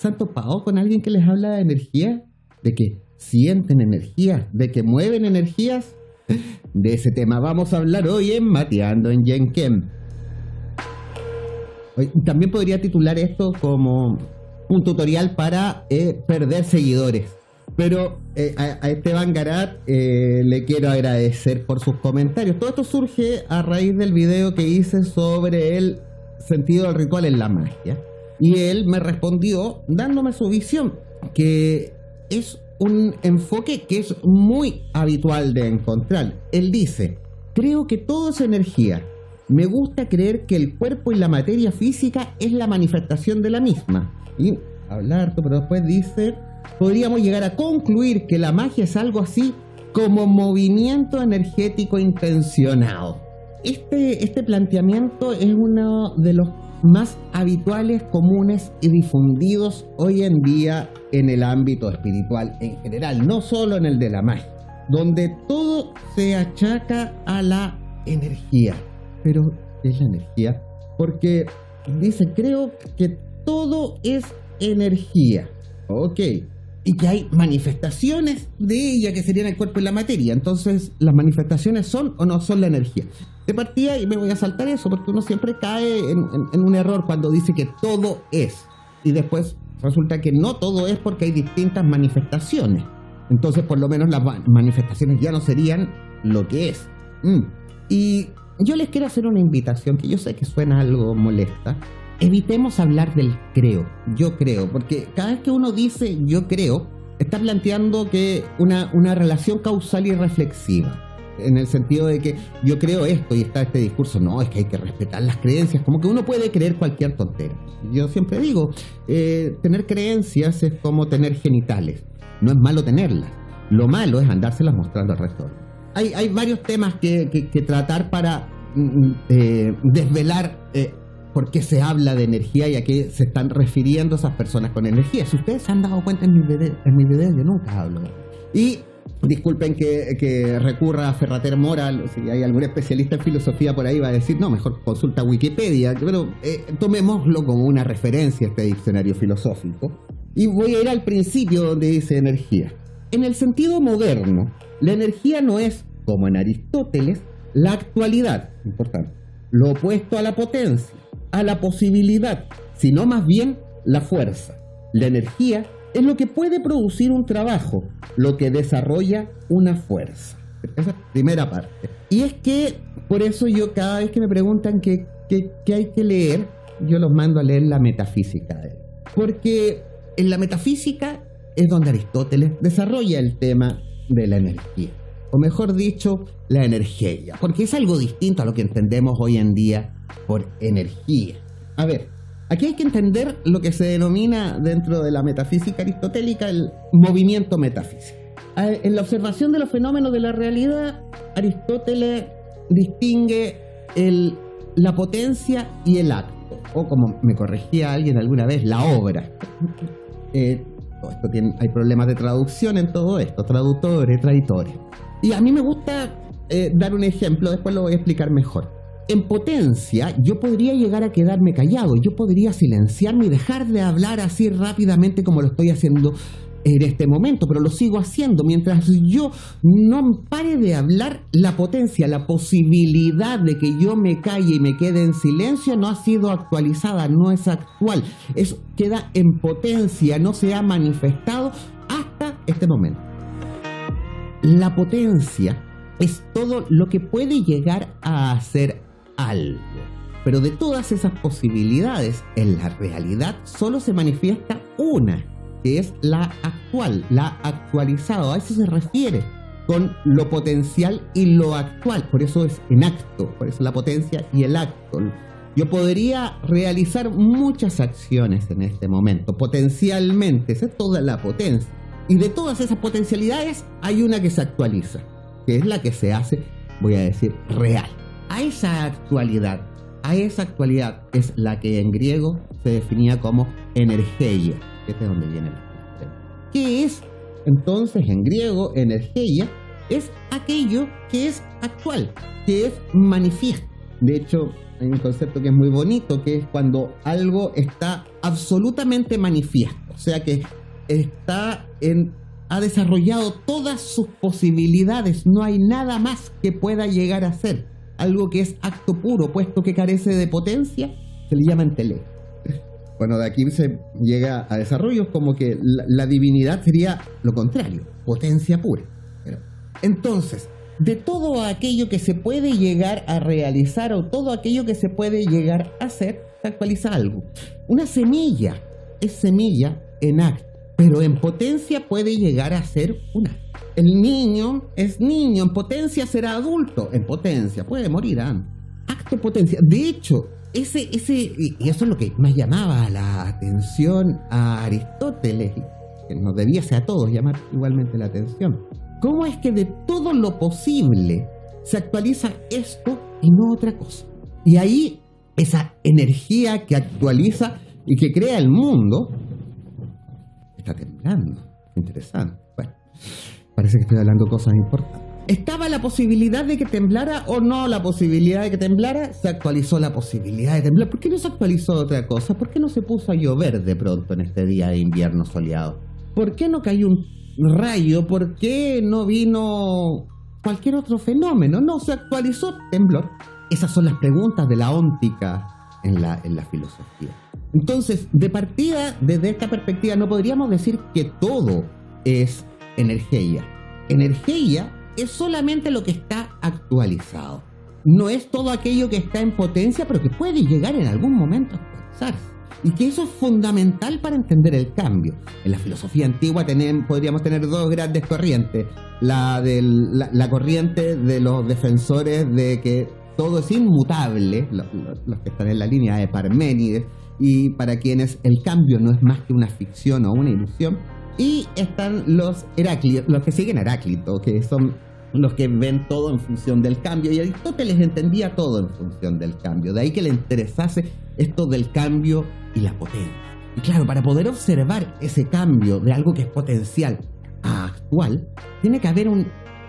¿Se han topado con alguien que les habla de energía? ¿De que sienten energía? ¿De que mueven energías? De ese tema vamos a hablar hoy en Mateando en Yenkem. También podría titular esto como un tutorial para perder seguidores. Pero a Esteban Garat le quiero agradecer por sus comentarios. Todo esto surge a raíz del video que hice sobre el sentido del ritual en la magia. Y él me respondió dándome su visión, que es un enfoque que es muy habitual de encontrar. Él dice: creo que todo es energía. Me gusta creer que el cuerpo y la materia física es la manifestación de la misma. Y habla harto, pero después dice: podríamos llegar a concluir que la magia es algo así como movimiento energético intencionado. Este planteamiento es uno de los más habituales, comunes y difundidos hoy en día en el ámbito espiritual en general, no solo en el de la magia, donde todo se achaca a la energía. Pero, ¿qué es la energía? Porque dice: creo que todo es energía. Ok. Y que hay manifestaciones de ella que serían el cuerpo y la materia. Entonces, ¿las manifestaciones son o no son la energía? De partida, y me voy a saltar eso, porque uno siempre cae en un error cuando dice que todo es. Y después resulta que no todo es, porque hay distintas manifestaciones. Entonces, por lo menos las manifestaciones ya no serían lo que es. Y yo les quiero hacer una invitación, que yo sé que suena algo molesta. Evitemos hablar del creo, yo creo, porque cada vez que uno dice yo creo, está planteando que una relación causal y reflexiva, en el sentido de que yo creo esto y está este discurso: no, es que hay que respetar las creencias, como que uno puede creer cualquier tontera. Yo siempre digo, tener creencias es como tener genitales, no es malo tenerlas, lo malo es andárselas mostrando al resto. Hay varios temas que tratar para desvelar por qué se habla de energía y a qué se están refiriendo esas personas con energía. Si ustedes se han dado cuenta en mi video, yo nunca hablo. Y disculpen que recurra a Ferrater Moral, si hay algún especialista en filosofía por ahí va a decir: no, mejor consulta Wikipedia, pero tomémoslo como una referencia, este diccionario filosófico. Y voy a ir al principio donde dice energía. En el sentido moderno, la energía no es, como en Aristóteles, la actualidad, importante, lo opuesto a la potencia, a la posibilidad, sino más bien la fuerza. La energía es lo que puede producir un trabajo, lo que desarrolla una fuerza. Esa es la primera parte. Y es que, por eso yo cada vez que me preguntan qué hay que leer, yo los mando a leer la metafísica de él. Porque en la metafísica es donde Aristóteles desarrolla el tema de la energía. O mejor dicho, la energía, porque es algo distinto a lo que entendemos hoy en día por energía. A ver, aquí hay que entender lo que se denomina dentro de la metafísica aristotélica el movimiento metafísico. En la observación de los fenómenos de la realidad, Aristóteles distingue la potencia y el acto, o como me corregía alguien alguna vez, la obra. Hay problemas de traducción en todo esto, traductores, traidores. Y a mí me gusta dar un ejemplo, después lo voy a explicar mejor. En potencia, yo podría llegar a quedarme callado, yo podría silenciarme y dejar de hablar así rápidamente como lo estoy haciendo en este momento, pero lo sigo haciendo. Mientras yo no pare de hablar, la potencia, la posibilidad de que yo me calle y me quede en silencio no ha sido actualizada, no es actual. Eso queda en potencia, no se ha manifestado hasta este momento. La potencia es todo lo que puede llegar a hacer algo. Pero de todas esas posibilidades, en la realidad solo se manifiesta una, que es la actual, la actualizada. A eso se refiere con lo potencial y lo actual. Por eso es en acto, por eso la potencia y el acto. Yo podría realizar muchas acciones en este momento, potencialmente, esa es toda la potencia. Y de todas esas potencialidades hay una que se actualiza, que es la que se hace, voy a decir, real. A esa actualidad es la que en griego se definía como energeia. Este es donde viene el tema. ¿Qué es entonces en griego energeia? Es aquello que es actual, que es manifiesto. De hecho, hay un concepto que es muy bonito, que es cuando algo está absolutamente manifiesto. O sea que ha desarrollado todas sus posibilidades. No hay nada más que pueda llegar a ser. Algo que es acto puro, puesto que carece de potencia, se le llama entelequia. Bueno, de aquí se llega a desarrollos como que la divinidad sería lo contrario, potencia pura. Entonces, de todo aquello que se puede llegar a realizar o todo aquello que se puede llegar a hacer, se actualiza algo. Una semilla es semilla en acto, pero en potencia puede llegar a ser un acto. El niño es niño, en potencia será adulto, en potencia puede morir antes. Acto, potencia. De hecho, y eso es lo que más llamaba la atención a Aristóteles, que nos debiese a todos llamar igualmente la atención. ¿Cómo es que de todo lo posible se actualiza esto y no otra cosa? Y ahí esa energía que actualiza y que crea el mundo está temblando. Interesante. Bueno, parece que estoy hablando cosas importantes. ¿Estaba la posibilidad de que temblara o no la posibilidad de que temblara? Se actualizó la posibilidad de temblar. ¿Por qué no se actualizó otra cosa? ¿Por qué no se puso a llover de pronto en este día de invierno soleado? ¿Por qué no cayó un rayo? ¿Por qué no vino cualquier otro fenómeno? No, se actualizó, temblor. Esas son las preguntas de la óntica en la filosofía. Entonces, de partida, desde esta perspectiva, no podríamos decir que todo es energía. Energía es solamente lo que está actualizado. No es todo aquello que está en potencia, pero que puede llegar en algún momento a actualizarse. Y que eso es fundamental para entender el cambio. En la filosofía antigua podríamos tener dos grandes corrientes. La corriente de los defensores de que todo es inmutable, los que están en la línea de Parménides, y para quienes el cambio no es más que una ficción o una ilusión. Y están los Heráclitos, los que siguen a Heráclito, que son los que ven todo en función del cambio. Y Aristóteles entendía todo en función del cambio. De ahí que le interesase esto del cambio y la potencia. Y claro, para poder observar ese cambio de algo que es potencial a actual, tiene que haber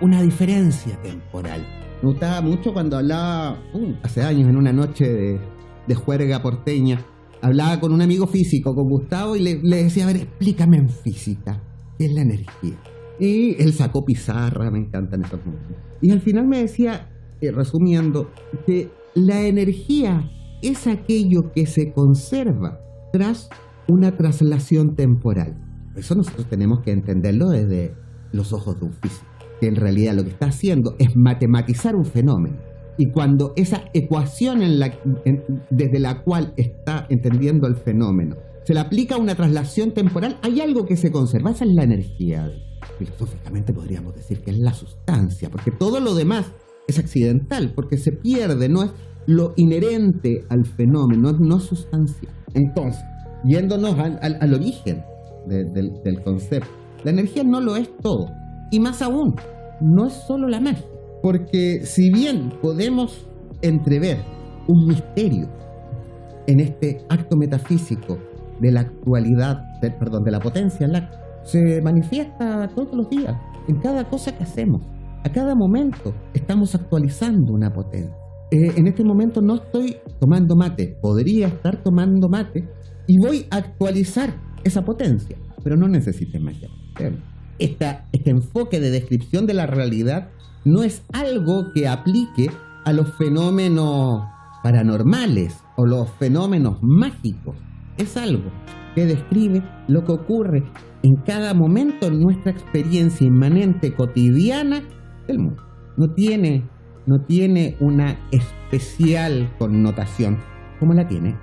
una diferencia temporal. Me gustaba mucho cuando hablaba, hace años, en una noche de juerga porteña, hablaba con un amigo físico, con Gustavo, y le decía, a ver, explícame en física, ¿qué es la energía? Y él sacó pizarra, me encantan esos momentos. Y al final me decía, resumiendo, que la energía es aquello que se conserva tras una traslación temporal. Eso nosotros tenemos que entenderlo desde los ojos de un físico, que en realidad lo que está haciendo es matematizar un fenómeno. Y cuando esa ecuación desde la cual está entendiendo el fenómeno se le aplica una traslación temporal, hay algo que se conserva. Esa es la energía. Filosóficamente podríamos decir que es la sustancia, porque todo lo demás es accidental, porque se pierde, no es lo inherente al fenómeno, no es sustancial. Entonces, yéndonos al origen del concepto, la energía no lo es todo, y más aún, no es solo la magia. Porque si bien podemos entrever un misterio en este acto metafísico de la actualidad, de la potencia, se manifiesta todos los días, en cada cosa que hacemos. A cada momento estamos actualizando una potencia. En este momento no estoy tomando mate, podría estar tomando mate y voy a actualizar esa potencia, pero no necesité magia. Este enfoque de descripción de la realidad no es algo que aplique a los fenómenos paranormales o los fenómenos mágicos. Es algo que describe lo que ocurre en cada momento en nuestra experiencia inmanente cotidiana del mundo. No tiene una especial connotación como la tiene.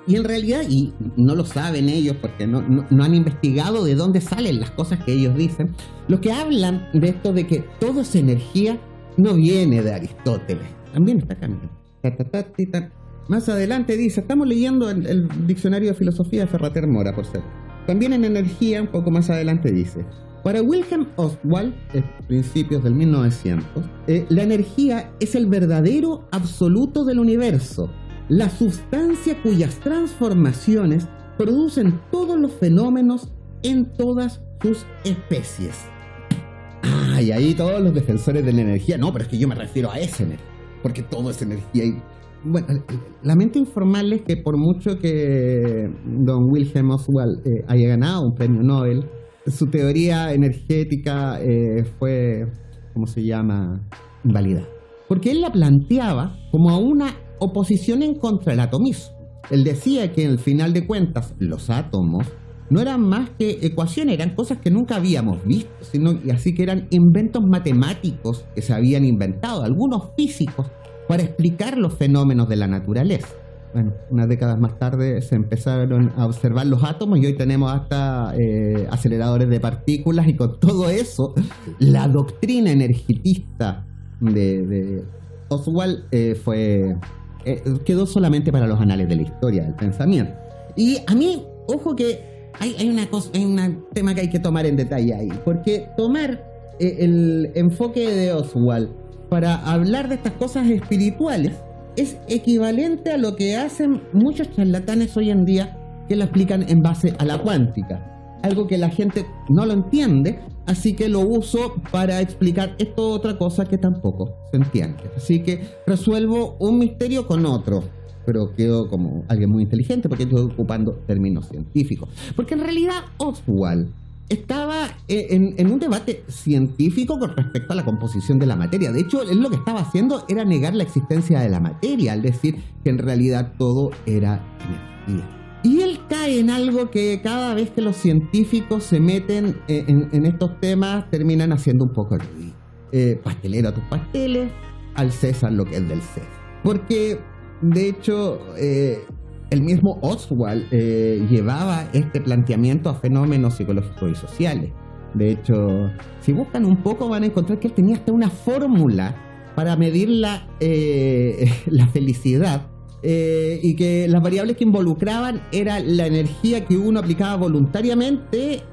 Y en realidad, y no lo saben ellos porque no han investigado de dónde salen las cosas que ellos dicen, los que hablan de esto de que todo es energía no viene de Aristóteles, también está acá. Más adelante dice, estamos leyendo el diccionario de filosofía de Ferrater Mora, por cierto. También en energía, un poco más adelante dice, para Wilhelm Ostwald, en principios del 1900, la energía es el verdadero absoluto del universo, la sustancia cuyas transformaciones producen todos los fenómenos en todas sus especies. Y ahí todos los defensores de la energía, no, pero es que yo me refiero a esa energía. porque todo es energía. Y bueno, lamento informarles que por mucho que don Wilhelm Oswald haya ganado un premio Nobel, su teoría energética fue, ¿cómo se llama?, invalidada. Porque él la planteaba como una oposición en contra del atomismo. Él decía que al final de cuentas los átomos no eran más que ecuaciones, eran cosas que nunca habíamos visto, así que eran inventos matemáticos que se habían inventado algunos físicos para explicar los fenómenos de la naturaleza. Bueno, unas décadas más tarde se empezaron a observar los átomos y hoy tenemos hasta aceleradores de partículas, y con todo eso la doctrina energetista de Oswald quedó solamente para los anales de la historia del pensamiento. Y a mí, ojo que hay un tema que hay que tomar en detalle ahí, porque tomar el enfoque de Oswald para hablar de estas cosas espirituales es equivalente a lo que hacen muchos charlatanes hoy en día, que lo explican en base a la cuántica, algo que la gente no lo entiende, así que lo uso para explicar esto otra cosa que tampoco se entiende. Así que resuelvo un misterio con otro, pero quedo como alguien muy inteligente porque estoy ocupando términos científicos. Porque en realidad Oswald estaba en un debate científico con respecto a la composición de la materia. De hecho, él lo que estaba haciendo era negar la existencia de la materia, al decir que en realidad todo era energía. Y él cae en algo que cada vez que los científicos se meten en estos temas terminan haciendo un poco el ruido. Pastelero a tus pasteles, al César lo que es del César. Porque, de hecho, el mismo Oswald llevaba este planteamiento a fenómenos psicológicos y sociales. De hecho, si buscan un poco van a encontrar que él tenía hasta una fórmula para medir la felicidad, y que las variables que involucraban era la energía que uno aplicaba voluntariamente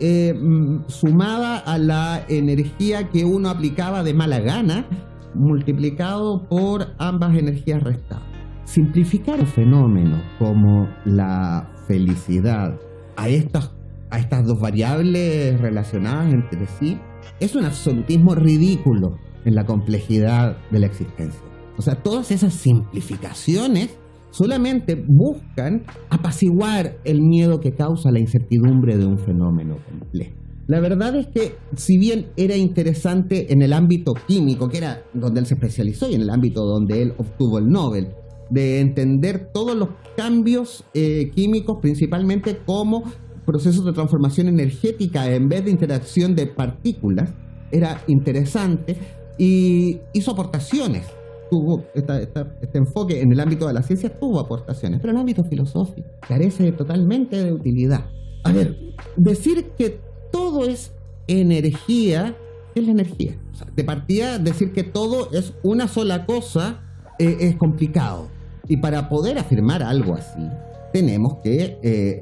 sumada a la energía que uno aplicaba de mala gana, multiplicado por ambas energías restadas. Simplificar un fenómeno como la felicidad a estas dos variables relacionadas entre sí es un absolutismo ridículo en la complejidad de la existencia. O sea, todas esas simplificaciones solamente buscan apaciguar el miedo que causa la incertidumbre de un fenómeno complejo. La verdad es que, si bien era interesante en el ámbito químico, que era donde él se especializó, y en el ámbito donde él obtuvo el Nobel, de entender todos los cambios químicos, principalmente como procesos de transformación energética en vez de interacción de partículas, era interesante y hizo aportaciones. Tuvo este enfoque en el ámbito de la ciencia, tuvo aportaciones, pero en el ámbito filosófico carece totalmente de utilidad. A ver, decir que todo es energía, ¿qué es la energía? O sea, de partida, decir que todo es una sola cosa es complicado. Y para poder afirmar algo así, tenemos que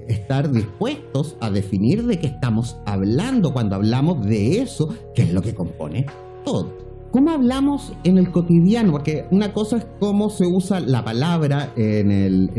estar dispuestos a definir de qué estamos hablando cuando hablamos de eso, que es lo que compone todo. ¿Cómo hablamos en el cotidiano? Porque una cosa es cómo se usa la palabra en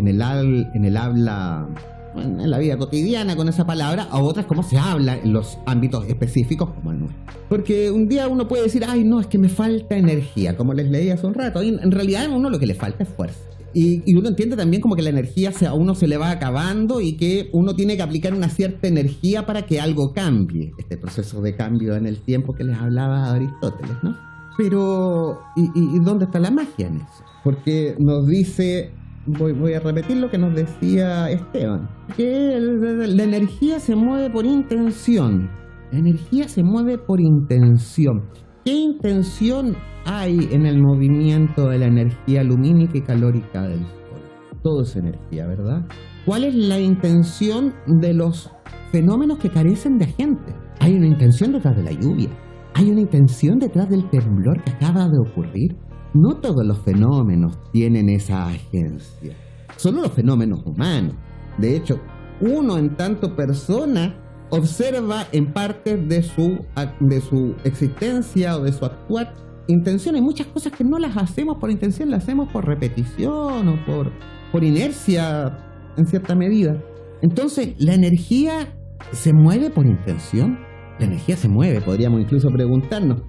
la vida cotidiana con esa palabra, a otra es cómo se habla en los ámbitos específicos como el nuestro. Porque un día uno puede decir, ay no, es que me falta energía, como les leí hace un rato. Y en realidad a uno lo que le falta es fuerza. Y uno entiende también como que la energía a uno se le va acabando y que uno tiene que aplicar una cierta energía para que algo cambie. Este proceso de cambio en el tiempo que les hablaba Aristóteles, ¿no? Pero, ¿y dónde está la magia en eso? Porque nos dice, voy a repetir lo que nos decía Esteban, que la energía se mueve por intención. La energía se mueve por intención. ¿Qué intención hay en el movimiento de la energía lumínica y calórica del Sol? Todo es energía, ¿verdad? ¿Cuál es la intención de los fenómenos que carecen de agente? Hay una intención detrás de la lluvia. Hay una intención detrás del temblor que acaba de ocurrir. No todos los fenómenos tienen esa agencia. Solo los fenómenos humanos. De hecho, uno en tanto persona observa en parte de su existencia o de su actuar intención. Hay muchas cosas que no las hacemos por intención, las hacemos por repetición o por inercia en cierta medida. Entonces, ¿la energía se mueve por intención? La energía se mueve, podríamos incluso preguntarnos.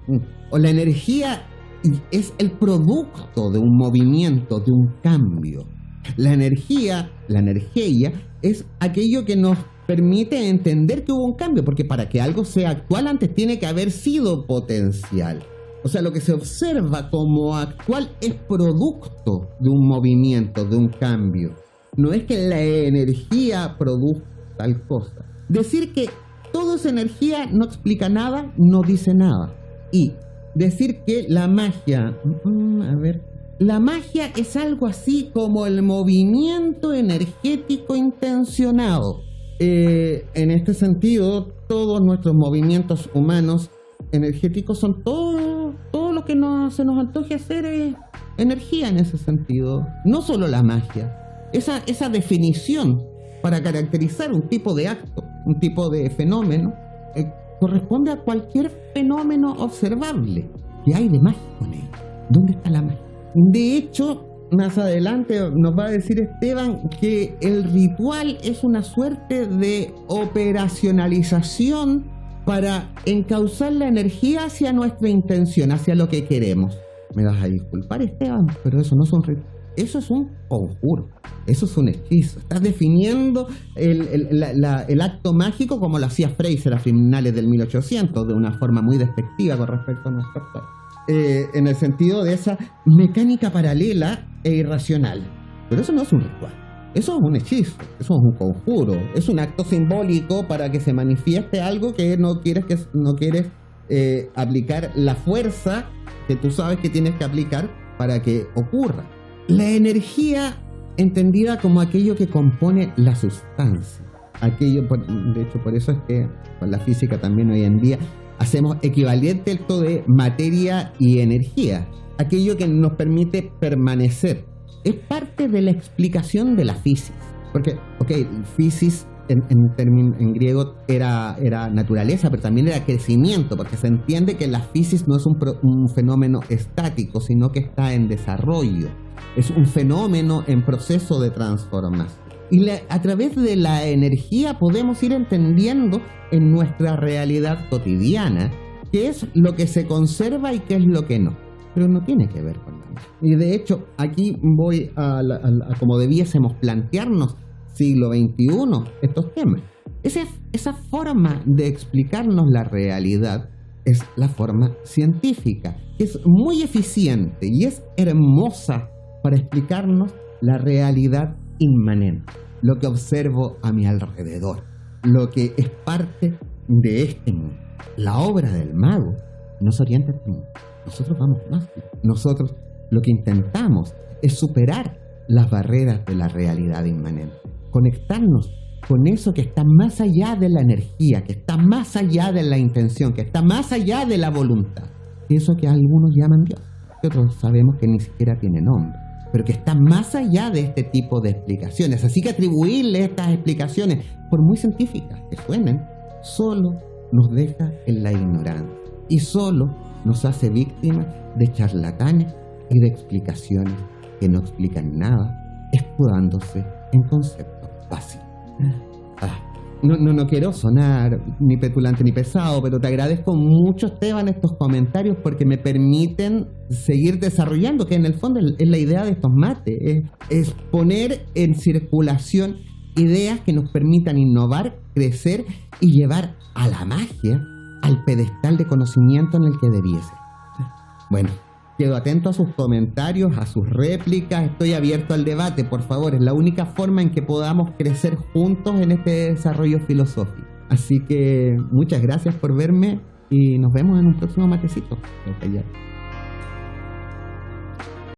¿O la energía y es el producto de un movimiento, de un cambio. La energía es aquello que nos permite entender que hubo un cambio, porque para que algo sea actual antes tiene que haber sido potencial. O sea, lo que se observa como actual es producto de un movimiento, de un cambio. No es que la energía produzca tal cosa. Decir que todo es energía no explica nada, no dice nada. Y decir que la magia, la magia es algo así como el movimiento energético intencionado. En este sentido, todos nuestros movimientos humanos energéticos son todo lo que se nos antoje hacer energía en ese sentido. No solo la magia. Esa definición para caracterizar un tipo de acto, un tipo de fenómeno, corresponde a cualquier fenómeno observable. ¿Qué hay de mágico en él? ¿Dónde está la magia? De hecho, más adelante nos va a decir Esteban que el ritual es una suerte de operacionalización para encauzar la energía hacia nuestra intención, hacia lo que queremos. Me vas a disculpar, Esteban, pero eso no es un ritual. Eso es un conjuro, eso es un hechizo. Estás definiendo el acto mágico como lo hacía Fraser a finales del 1800, de una forma muy despectiva con respecto a nuestro actual. En el sentido de esa mecánica paralela e irracional. Pero eso no es un ritual, eso es un hechizo, eso es un conjuro, es un acto simbólico para que se manifieste algo que no quieres aplicar la fuerza que tú sabes que tienes que aplicar para que ocurra. La energía entendida como aquello que compone la sustancia. De hecho, por eso es que con la física también hoy en día hacemos equivalente esto de materia y energía. Aquello que nos permite permanecer. Es parte de la explicación de la física. Porque, físis en griego era naturaleza, pero también era crecimiento, porque se entiende que la físis no es un fenómeno estático, sino que está en desarrollo. Es un fenómeno en proceso de transformación. Y a través de la energía podemos ir entendiendo en nuestra realidad cotidiana qué es lo que se conserva y qué es lo que no. Pero no tiene que ver con la magia. Y de hecho, aquí voy a como debiésemos plantearnos siglo XXI estos temas. Esa forma de explicarnos la realidad es la forma científica, que es muy eficiente y es hermosa para explicarnos la realidad inmanente, lo que observo a mi alrededor, lo que es parte de este mundo. La obra del mago nos orienta a este mundo. Nosotros vamos más. Nosotros lo que intentamos es superar las barreras de la realidad inmanente, conectarnos con eso que está más allá de la energía, que está más allá de la intención, que está más allá de la voluntad. Eso que algunos llaman Dios, que otros sabemos que ni siquiera tiene nombre, pero que está más allá de este tipo de explicaciones. Así que atribuirle estas explicaciones, por muy científicas que suenen, solo nos deja en la ignorancia y solo nos hace víctimas de charlatanes y de explicaciones que no explican nada, escudándose en conceptos básicos. No quiero sonar ni petulante ni pesado, pero te agradezco mucho, Esteban, estos comentarios porque me permiten seguir desarrollando, que en el fondo es la idea de estos mates, es poner en circulación ideas que nos permitan innovar, crecer y llevar a la magia al pedestal de conocimiento en el que debiese. Bueno, quedo atento a sus comentarios, a sus réplicas, estoy abierto al debate, por favor, es la única forma en que podamos crecer juntos en este desarrollo filosófico. Así que muchas gracias por verme y nos vemos en un próximo matecito.